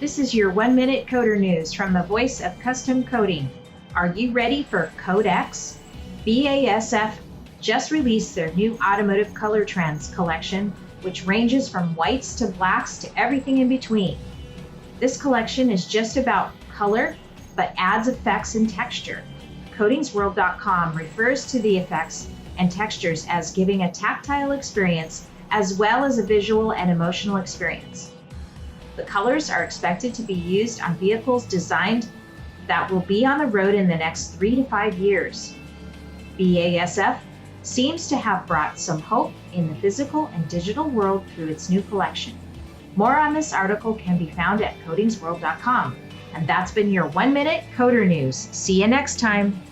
This is your 1-minute coder news from the voice of custom coding. Are you ready for Codex? BASF just released their new Automotive Color Trends collection, which ranges from whites to blacks to everything in between. This collection is just about color, but adds effects and texture. Codingsworld.com refers to the effects and textures as giving a tactile experience as well as a visual and emotional experience. The colors are expected to be used on vehicles designed that will be on the road in the next 3 to 5 years. BASF seems to have brought some hope in the physical and digital world through its new collection. More on this article can be found at codingsworld.com. And that's been your 1-minute coder news. See you next time.